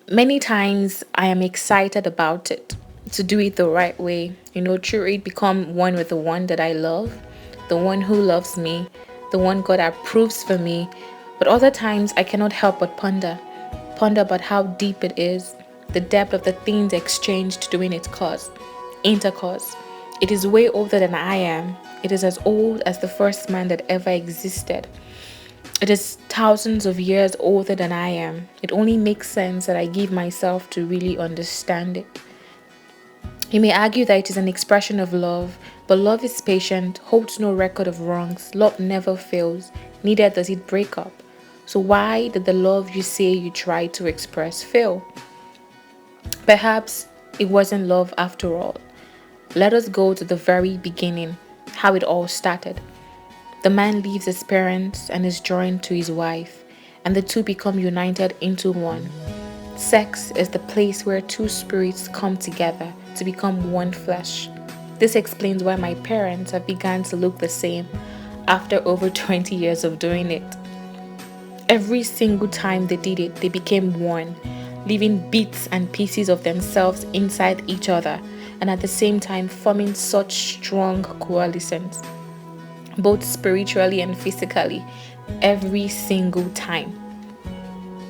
Many times I am excited about it, to do it the right way, truly become one with the one that I love, the one who loves me, the one God approves for me. But other times I cannot help but ponder about how deep it is, the depth of the things exchanged during its intercourse. It is way older than I am. It is as old as the first man that ever existed. It is thousands of years older than I am. It only makes sense that I give myself to really understand it. You may argue that it is an expression of love, but love is patient, holds no record of wrongs. Love never fails, neither does it break up. So, why did the love you say you try to express fail? Perhaps it wasn't love after all. Let us go to the very beginning, how it all started. The man leaves his parents and is joined to his wife, and the two become united into one. Sex is the place where two spirits come together to become one flesh. This explains why my parents have begun to look the same after over 20 years of doing it. Every single time they did it, they became one, leaving bits and pieces of themselves inside each other, and at the same time forming such strong coalescence, both spiritually and physically, every single time.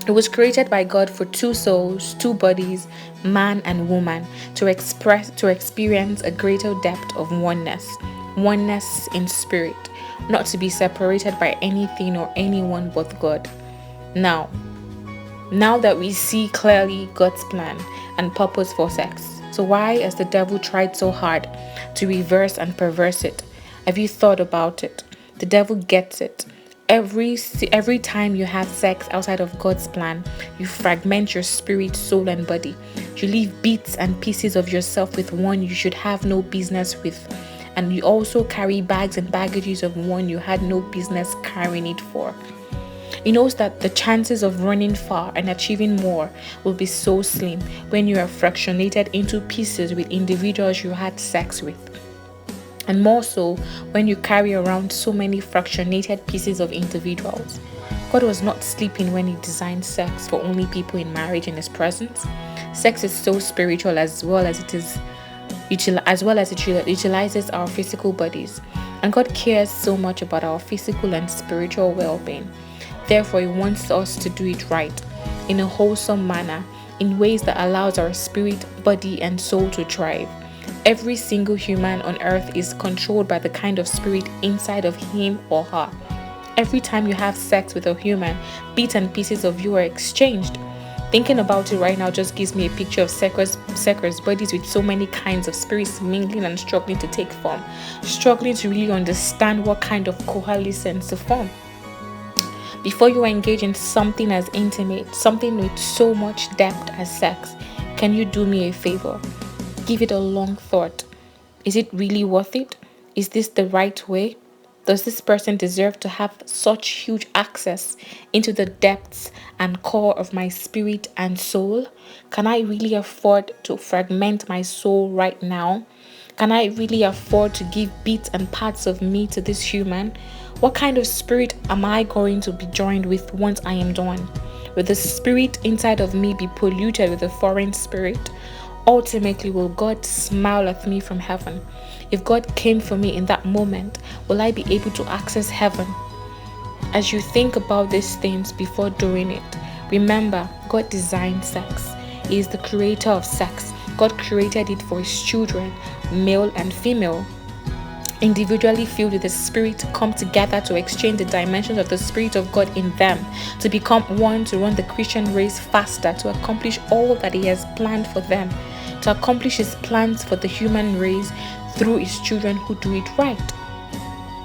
It was created by God for two souls, two bodies, man and woman, to experience a greater depth of oneness in spirit, not to be separated by anything or anyone but God. Now that we see clearly God's plan and purpose for sex, so why has the devil tried so hard to reverse and perverse it? Have you thought about it? The devil gets it. Every time you have sex outside of God's plan, you fragment your spirit, soul, and body. You leave bits and pieces of yourself with one you should have no business with. And you also carry bags and baggages of one you had no business carrying it for. He knows that the chances of running far and achieving more will be so slim when you are fractionated into pieces with individuals you had sex with. And more so when you carry around so many fractionated pieces of individuals. God was not sleeping when He designed sex for only people in marriage in His presence. Sex is so spiritual as well as it utilizes our physical bodies. And God cares so much about our physical and spiritual well-being. Therefore, He wants us to do it right, in a wholesome manner, in ways that allows our spirit, body, and soul to thrive. Every single human on earth is controlled by the kind of spirit inside of him or her. Every time you have sex with a human, bits and pieces of you are exchanged. Thinking about it right now just gives me a picture of seekers' bodies with so many kinds of spirits mingling and struggling to take form, struggling to really understand what kind of coalescence to form. Before you engage in something as intimate, something with so much depth as sex, can you do me a favor? Give it a long thought. Is it really worth it? Is this the right way? Does this person deserve to have such huge access into the depths and core of my spirit and soul? Can I really afford to fragment my soul right now? Can I really afford to give bits and parts of me to this human? What kind of spirit am I going to be joined with once I am done? Will the spirit inside of me be polluted with a foreign spirit? Ultimately, will God smile at me from heaven? If God came for me in that moment, will I be able to access heaven? As you think about these things before doing it, remember, God designed sex. He is the creator of sex. God created it for His children, male and female, individually filled with the Spirit, to come together to exchange the dimensions of the Spirit of God in them, to become one, to run the Christian race faster, to accomplish all that He has planned for them, to accomplish His plans for the human race through His children who do it right.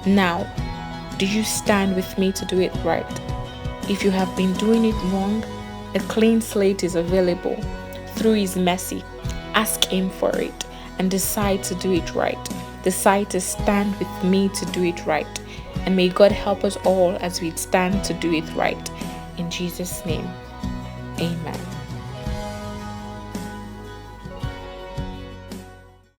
Now, do you stand with me to do it right? If you have been doing it wrong, a clean slate is available through His mercy. Ask Him for it and decide to do it right. Decide to stand with me to do it right. And may God help us all as we stand to do it right. In Jesus' name, amen.